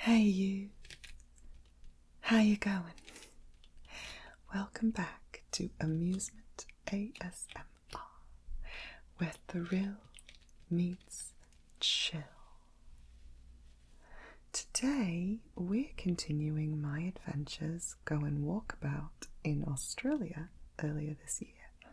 Hey you, how you going? Welcome back to Amusement ASMR, where thrill meets chill. Today we're continuing my adventures going walkabout in Australia earlier this year,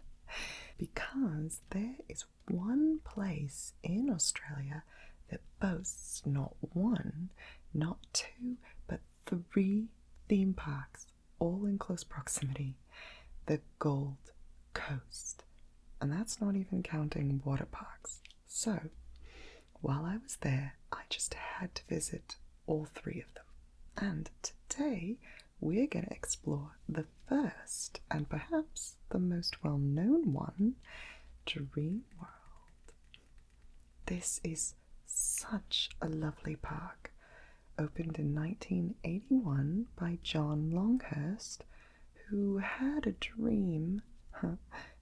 because there is one place in Australia that boasts not one, not two, but 3 theme parks, all in close proximity, the Gold Coast. And that's not even counting water parks. So, while I was there, I just had to visit all 3 of them. And today, we're going to explore the first, and perhaps the most well-known one, Dreamworld. This is such a lovely park, opened in 1981 by John Longhurst, who had a dream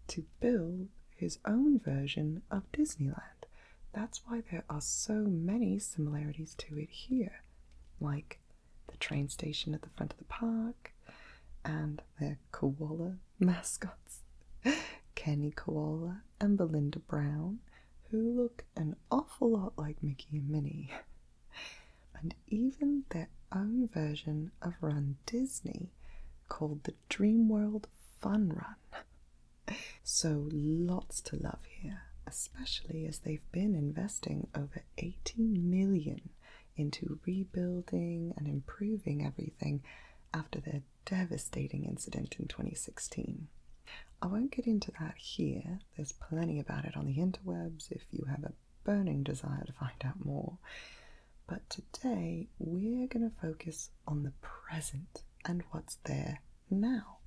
to build his own version of Disneyland. That's why there are so many similarities to it here, like the train station at the front of the park and their koala mascots, Kenny Koala and Belinda Brown, who look an awful lot like Mickey and Minnie, and even their own version of Run Disney called the Dreamworld Fun Run. So lots to love here, especially as they've been investing over $80 million into rebuilding and improving everything after their devastating incident in 2016. I won't get into that here. There's plenty about it on the interwebs if you have a burning desire to find out more. But today we're going to focus on the present and what's there now.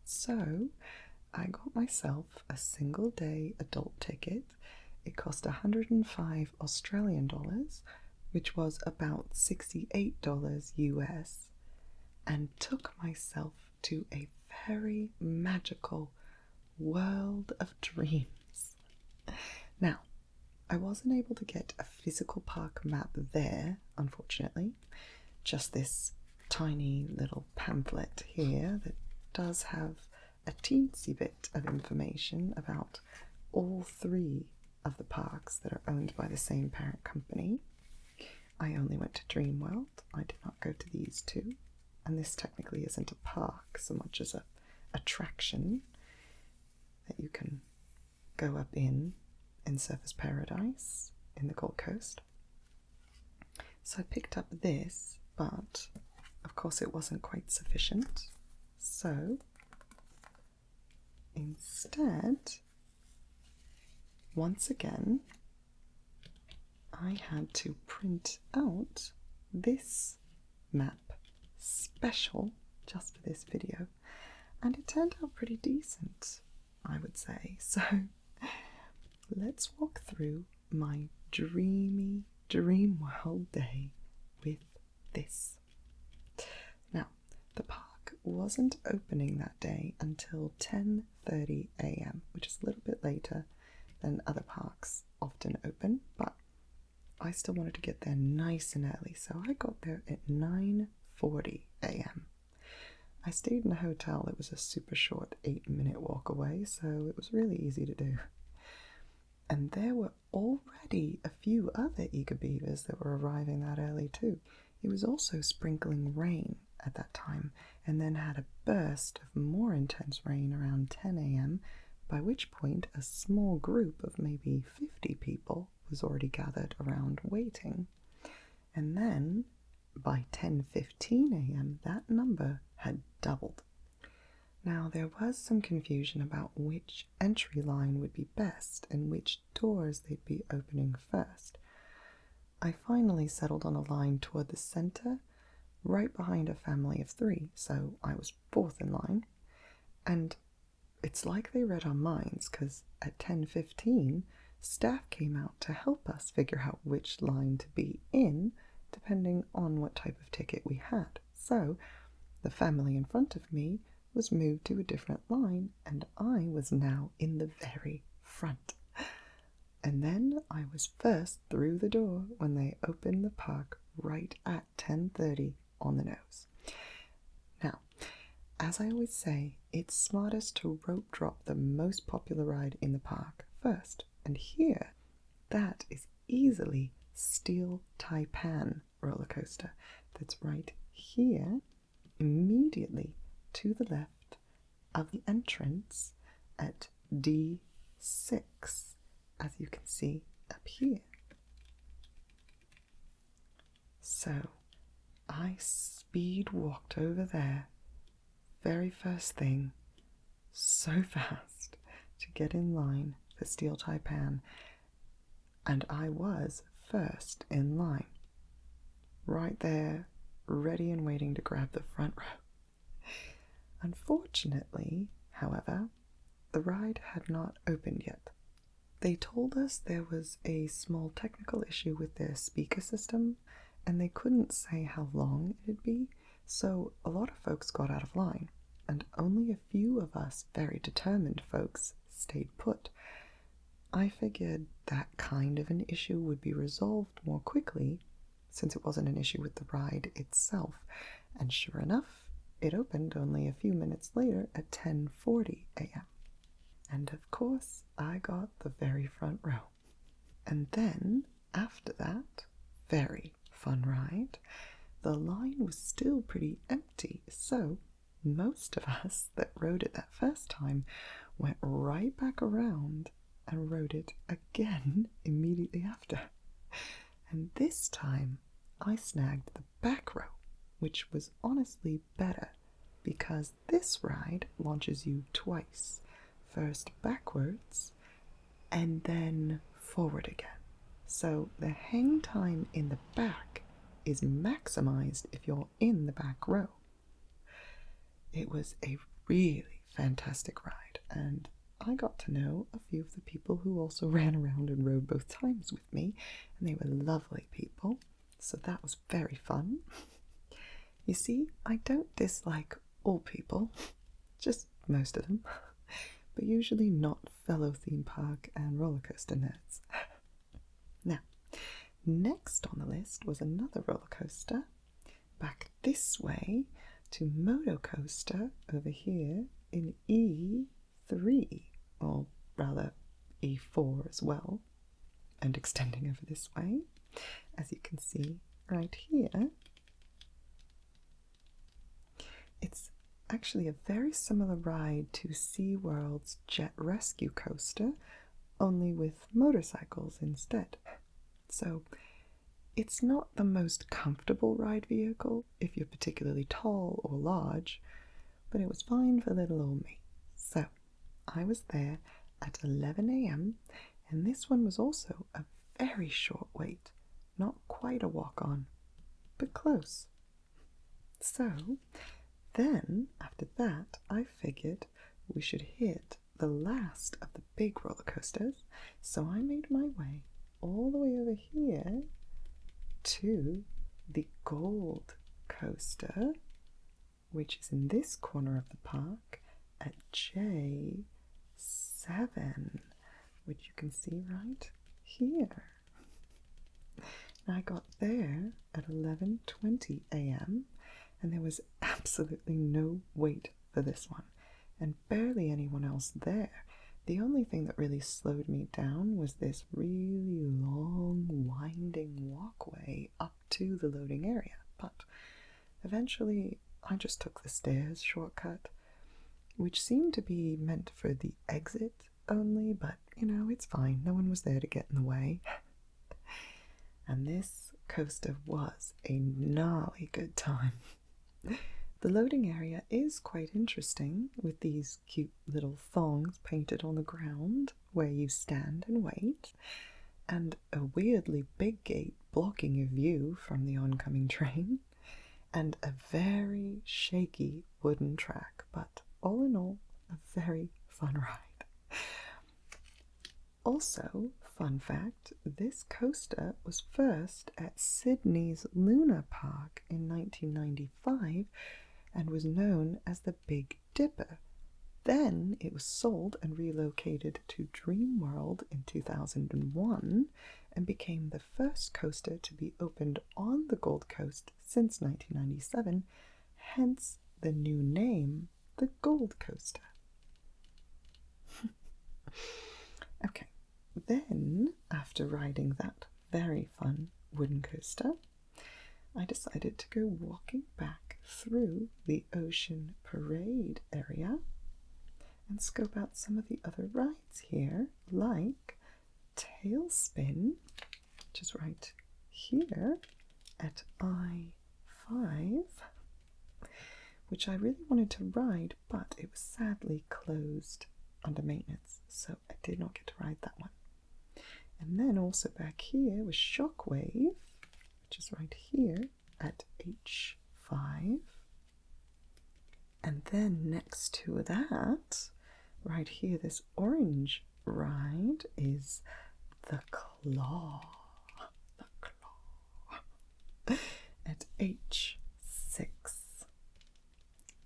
So I got myself a single day adult ticket. It cost 105 Australian dollars, which was about $68 US, and took myself to a very magical world of dreams. Now, I wasn't able to get a physical park map there, unfortunately, just this tiny little pamphlet here that does have a teensy bit of information about all 3 of the parks that are owned by the same parent company. I only went to Dreamworld. I did not go to these 2, and this technically isn't a park so much as a attraction that you can go up in Surfers Paradise in the Gold Coast. So I picked up this, but of course it wasn't quite sufficient. So instead, once again, I had to print out this map special just for this video, and it turned out pretty decent, I would say. So let's walk through my dreamy Dreamworld day with this. Now, the park wasn't opening that day until 10:30 a.m., which is a little bit later than other parks often open, but I still wanted to get there nice and early, so I got there at 9:40 a.m. I stayed in a hotel that was a super short 8-minute walk away, so it was really easy to do. And there were already a few other eager beavers that were arriving that early too. It was also sprinkling rain at that time, and then had a burst of more intense rain around 10 a.m., by which point a small group of maybe 50 people was already gathered around waiting. And then by 10:15 a.m. that number had doubled. Now, there was some confusion about which entry line would be best and which doors they'd be opening first. I finally settled on a line toward the center, right behind a family of 3, so I was 4th in line. And it's like they read our minds, because at 10:15, staff came out to help us figure out which line to be in, depending on what type of ticket we had. So the family in front of me was moved to a different line, and I was now in the very front. And then I was first through the door when they opened the park right at 10:30 on the nose. Now, as I always say, it's smartest to rope drop the most popular ride in the park first. And here, that is easily Steel Taipan roller coaster. That's right here, immediately to the left of the entrance at D6, as you can see up here. So I speed walked over there, very first thing, so fast to get in line for Steel Taipan, and I was first in line, right there, ready and waiting to grab the front row. Unfortunately, however, the ride had not opened yet. They told us there was a small technical issue with their speaker system, and they couldn't say how long it'd be, so a lot of folks got out of line, and only a few of us very determined folks stayed put. I figured that kind of an issue would be resolved more quickly, since it wasn't an issue with the ride itself, and sure enough, it opened only a few minutes later at 10:40 a.m. And of course, I got the very front row. And then, after that very fun ride, the line was still pretty empty, so most of us that rode it that first time went right back around and rode it again immediately after. And this time, I snagged the back row, which was honestly better because this ride launches you twice. First backwards and then forward again. So the hang time in the back is maximized if you're in the back row. It was a really fantastic ride, and I got to know a few of the people who also ran around and rode both times with me, and they were lovely people, so that was very fun. You see, I don't dislike all people, just most of them, but usually not fellow theme park and roller coaster nerds. Now, next on the list was another roller coaster, back this way to Moto Coaster over here in E3, or rather E4 as well, and extending over this way, as you can see right here. It's actually a very similar ride to SeaWorld's Jet Rescue Coaster, only with motorcycles instead. So it's not the most comfortable ride vehicle if you're particularly tall or large, but it was fine for little old me. So I was there at 11 a.m. and this one was also a very short wait, not quite a walk-on, but close. So then, after that, I figured we should hit the last of the big roller coasters, so I made my way all the way over here to the Gold Coaster, which is in this corner of the park at J7, which you can see right here. I got there at 11:20 a.m. and there was absolutely no wait for this one, and barely anyone else there. The only thing that really slowed me down was this really long, winding walkway up to the loading area, but eventually I just took the stairs shortcut, which seemed to be meant for the exit only, but you know, it's fine, no one was there to get in the way. And this coaster was a gnarly good time. The loading area is quite interesting, with these cute little thongs painted on the ground where you stand and wait, and a weirdly big gate blocking your view from the oncoming train, and a very shaky wooden track, but all in all, a very fun ride. Also, fun fact, this coaster was first at Sydney's Luna Park in 1995 and was known as the Big Dipper, Then it was sold and relocated to Dreamworld in 2001 and became the first coaster to be opened on the Gold Coast since 1997, hence the new name, the Gold Coaster. Okay, then after riding that very fun wooden coaster, I decided to go walking back through the Ocean Parade area and scope out some of the other rides here, like Tailspin, which is right here at I-5, which I really wanted to ride, but it was sadly closed under maintenance, so I did not get to ride that one. And then also back here was Shockwave, which is right here at H5. And then next to that, right here, this orange ride is the Claw. The Claw at H6.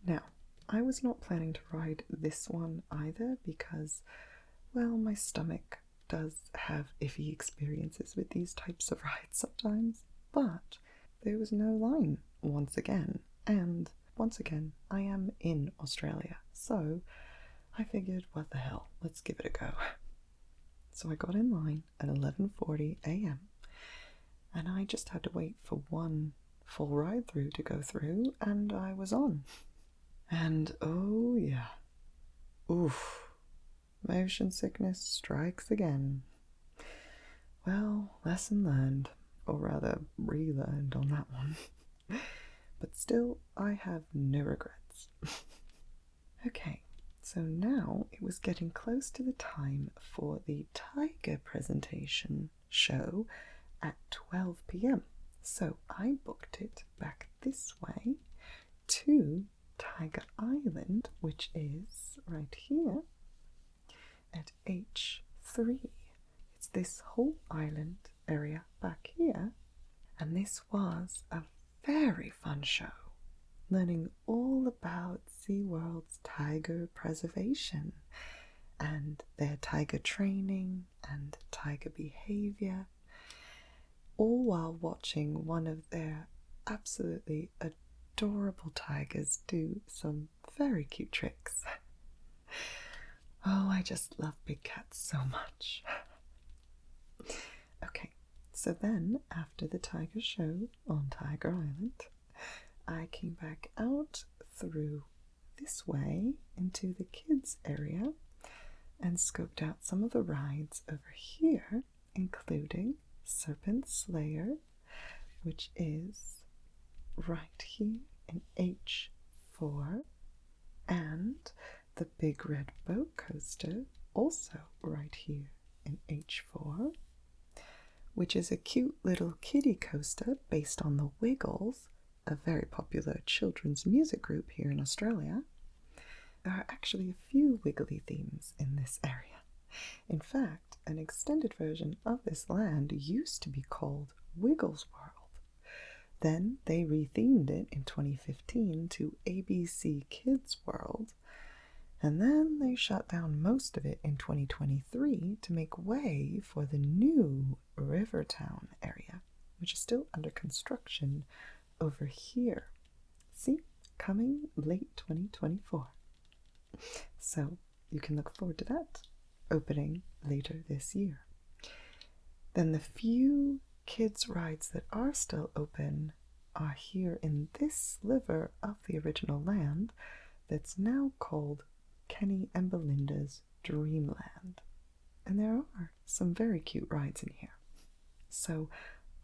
Now, I was not planning to ride this one either because, well, my stomach does have iffy experiences with these types of rides sometimes, but there was no line once again, and once again, I am in Australia, so I figured, what the hell, let's give it a go. So I got in line at 11:40 a.m. and I just had to wait for one full ride through to go through, and I was on. And oh yeah, oof, motion sickness strikes again. Well, lesson learned, or rather relearned on that one. But still, I have no regrets. Okay, so now it was getting close to the time for the Tiger presentation show at 12 p.m. So I booked it back this way to Tiger Island, which is right here at H3. It's this whole island area back here, and this was a very fun show, learning all about SeaWorld's tiger preservation and their tiger training and tiger behavior, all while watching one of their absolutely adorable tigers do some very cute tricks. Oh, I just love big cats so much. Okay, so then after the tiger show on Tiger Island, I came back out through this way into the kids area and scoped out some of the rides over here, including Serpent Slayer, which is right here in H4, and the Big Red Boat Coaster, also right here in H4, which is a cute little kiddie coaster based on the Wiggles, a very popular children's music group here in Australia. There are actually a few Wiggly themes in this area. In fact, an extended version of this land used to be called Wiggles World. Then they rethemed it in 2015 to ABC Kids World, and then they shut down most of it in 2023 to make way for the new Rivertown area, which is still under construction over here. See, coming late 2024. So you can look forward to that opening later this year. Then the few kids rides that are still open are here in this sliver of the original land that's now called Kenny and Belinda's Dreamland. And there are some very cute rides in here. So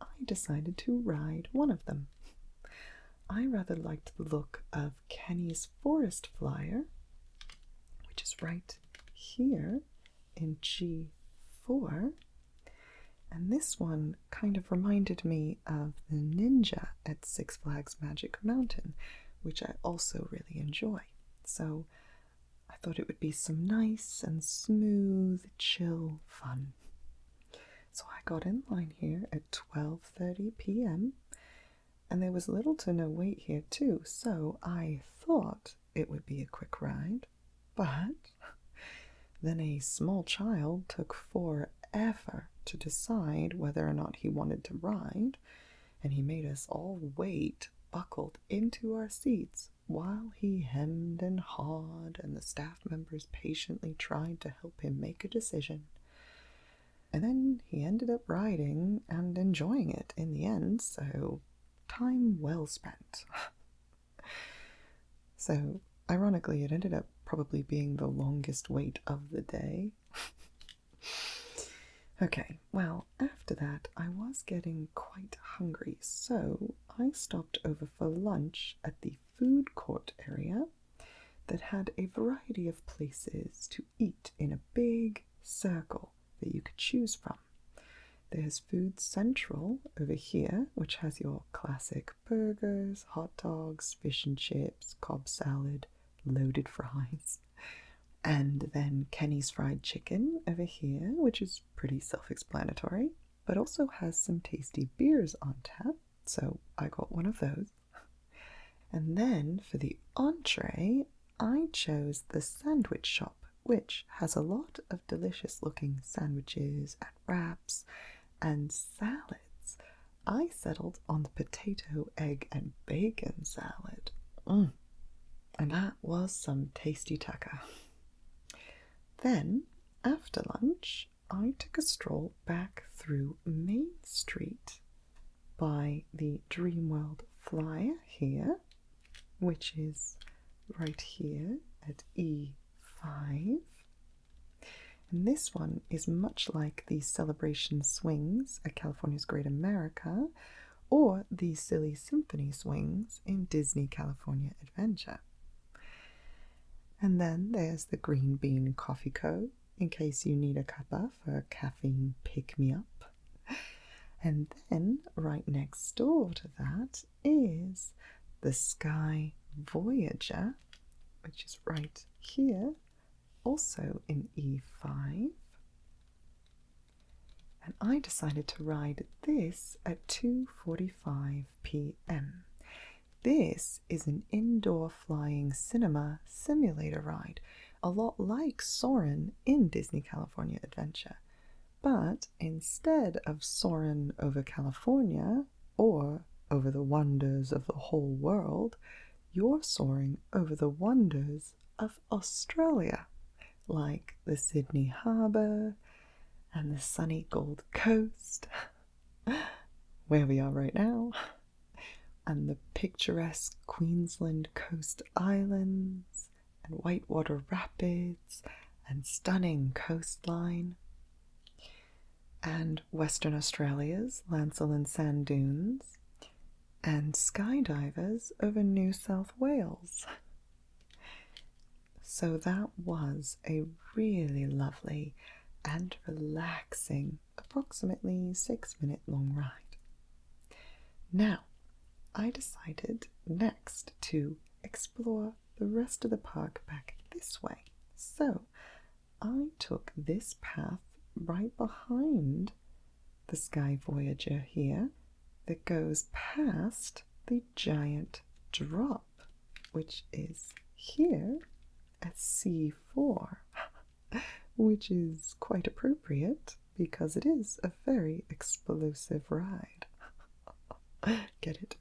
I decided to ride one of them. I rather liked the look of Kenny's Forest Flyer, which is right here in G4. And this one kind of reminded me of the Ninja at Six Flags Magic Mountain, which I also really enjoy. So I thought it would be some nice and smooth, chill fun. So I got in line here at 12:30 p.m. and there was little to no wait here too, so I thought it would be a quick ride. But then a small child took forever to decide whether or not he wanted to ride, and he made us all wait, buckled into our seats, while he hemmed and hawed, and the staff members patiently tried to help him make a decision. And then he ended up riding and enjoying it in the end, so time well spent. So, ironically, it ended up probably being the longest wait of the day. Okay, well, after that, I was getting quite hungry, so I stopped over for lunch at the food court area that had a variety of places to eat in a big circle that you could choose from. There's Food Central over here, which has your classic burgers, hot dogs, fish and chips, Cobb salad, loaded fries. And then Kenny's Fried Chicken over here, which is pretty self-explanatory, but also has some tasty beers on tap, so I got one of those. And then for the entree, I chose the sandwich shop, which has a lot of delicious-looking sandwiches and wraps and salads. I settled on the potato, egg, and bacon salad. And that was some tasty tucker. Then, after lunch, I took a stroll back through Main Street by the Dreamworld flyer here, which is right here at E5. And this one is much like the Celebration Swings at California's Great America or the Silly Symphony Swings in Disney California Adventure. And then there's the Green Bean Coffee Co., in case you need a cuppa for a caffeine pick-me-up. And then, right next door to that, is the Sky Voyager, which is right here, also in E5. And I decided to ride this at 2:45 p.m. This is an indoor flying cinema simulator ride, a lot like Soarin' in Disney California Adventure. But instead of soaring over California or over the wonders of the whole world, you're soaring over the wonders of Australia, like the Sydney Harbour and the sunny Gold Coast, where we are right now, and the picturesque Queensland Coast Islands, and Whitewater Rapids, and stunning coastline, and Western Australia's Lancel and Sand Dunes, and skydivers over New South Wales. So that was a really lovely and relaxing, approximately 6-minute long ride. Now, I decided next to explore the rest of the park back this way. So I took this path right behind the Sky Voyager here that goes past the giant drop, which is here at C4, which is quite appropriate because it is a very explosive ride. Get it?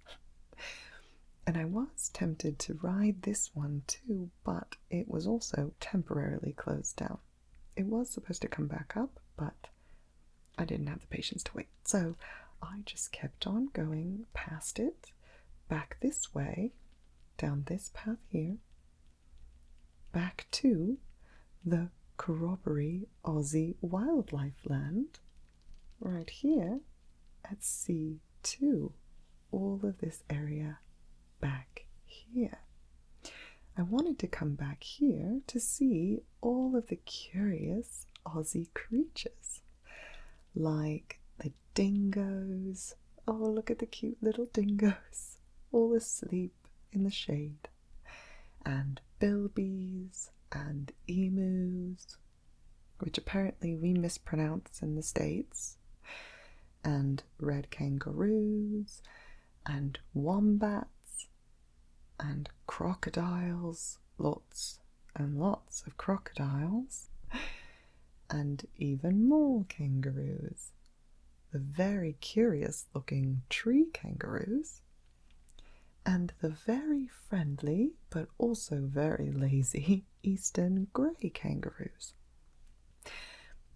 And I was tempted to ride this one too, but it was also temporarily closed down. It was supposed to come back up, but I didn't have the patience to wait. So I just kept on going past it, back this way, down this path here, back to the Corroboree Aussie Wildlife Land, right here at C2. All of this area back here. I wanted to come back here to see all of the curious Aussie creatures, like the dingoes. Oh, look at the cute little dingoes, all asleep in the shade, and bilbies and emus, which apparently we mispronounce in the States, and red kangaroos, and wombats, and crocodiles, lots and lots of crocodiles, and even more kangaroos. The very curious looking tree kangaroos, and the very friendly but also very lazy eastern grey kangaroos.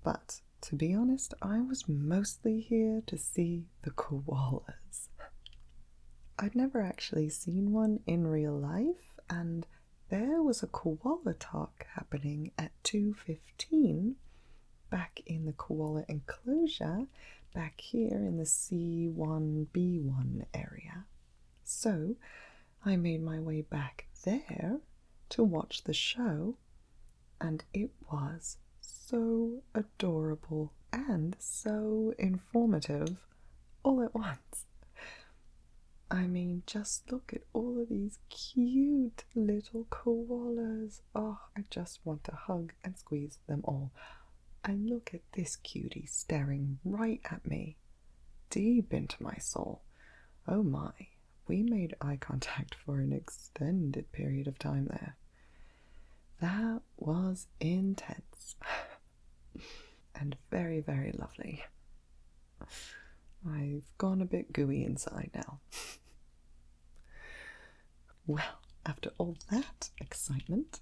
But to be honest, I was mostly here to see the koalas. I'd never actually seen one in real life, and there was a koala talk happening at 2:15 back in the koala enclosure back here in the C1B1 area. So I made my way back there to watch the show, and it was so adorable and so informative all at once. I mean, just look at all of these cute little koalas. Oh, I just want to hug and squeeze them all. And look at this cutie staring right at me, deep into my soul. Oh my, we made eye contact for an extended period of time there. That was intense. And very, very lovely. I've gone a bit gooey inside now. Well, after all that excitement,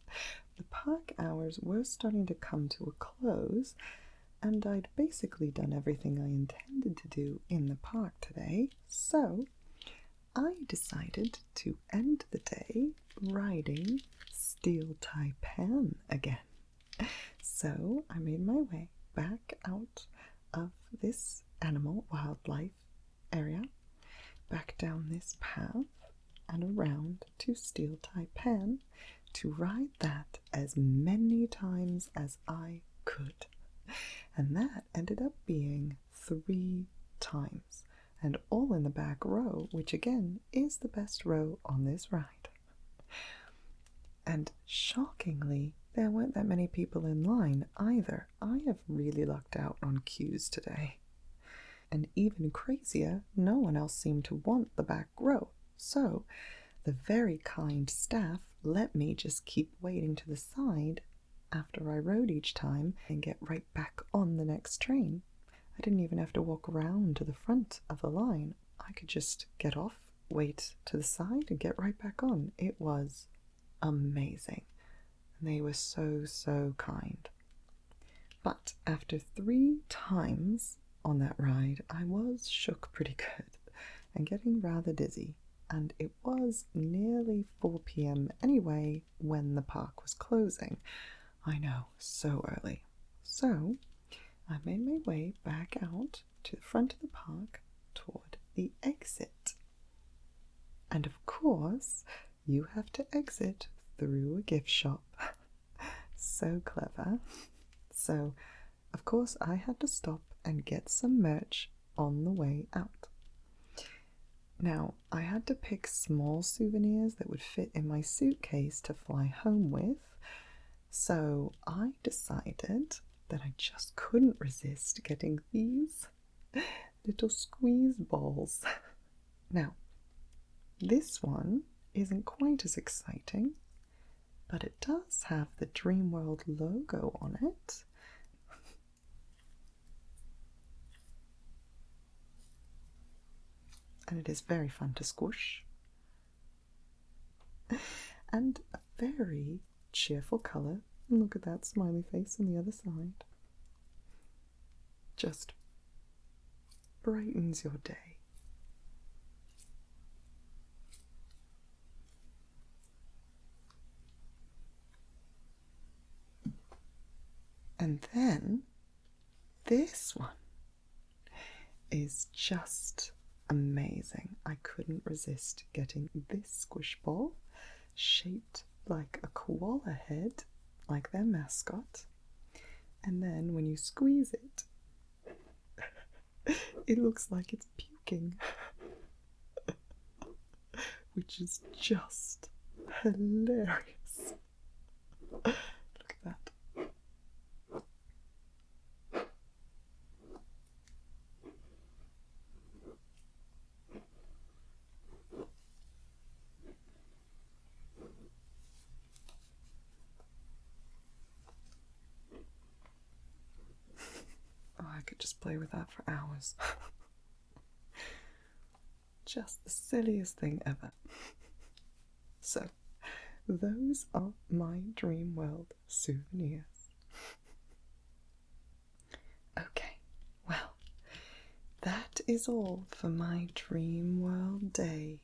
the park hours were starting to come to a close, and I'd basically done everything I intended to do in the park today, so I decided to end the day riding Steel Taipan again. So I made my way back out of this wildlife area, back down this path and around to Steel Taipan to ride that as many times as I could. And that ended up being 3 times, and all in the back row, which again is the best row on this ride. And shockingly, there weren't that many people in line either. I have really lucked out on queues today. And even crazier, no one else seemed to want the back row. So the very kind staff let me just keep waiting to the side after I rode each time and get right back on the next train. I didn't even have to walk around to the front of the line. I could just get off, wait to the side, and get right back on. It was amazing. And they were so, so kind. But after 3 times on that ride, I was shook pretty good and getting rather dizzy. And it was nearly 4 p.m. anyway when the park was closing. I know, so early. So I made my way back out to the front of the park toward the exit. And of course, you have to exit through a gift shop. So clever. So, of course, I had to stop and get some merch on the way out. Now, I had to pick small souvenirs that would fit in my suitcase to fly home with, so I decided that I just couldn't resist getting these little squeeze balls. Now, this one isn't quite as exciting, but it does have the Dreamworld logo on it. And it is very fun to squish. And a very cheerful colour. And look at that smiley face on the other side. Just brightens your day. And then this one is just amazing. I couldn't resist getting this squish ball shaped like a koala head, like their mascot. And then when you squeeze it, it looks like it's puking, which is just hilarious. Look at that. play with that for hours. Just the silliest thing ever. So, those are my Dreamworld souvenirs. Okay, well, that is all for my Dreamworld day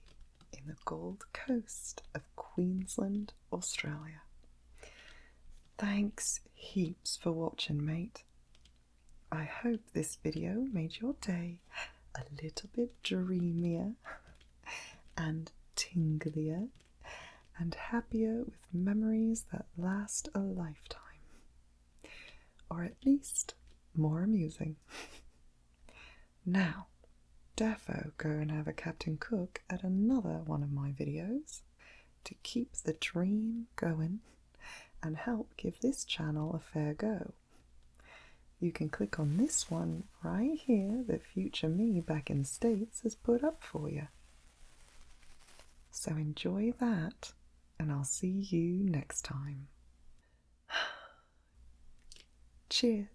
in the Gold Coast of Queensland, Australia. Thanks heaps for watching, mate. I hope this video made your day a little bit dreamier and tinglier and happier with memories that last a lifetime. Or at least more amusing. Now, defo go and have a Captain Cook at another one of my videos to keep the dream going and help give this channel a fair go. You can click on this one right here that future me back in the States has put up for you. So enjoy that, and I'll see you next time. Cheers.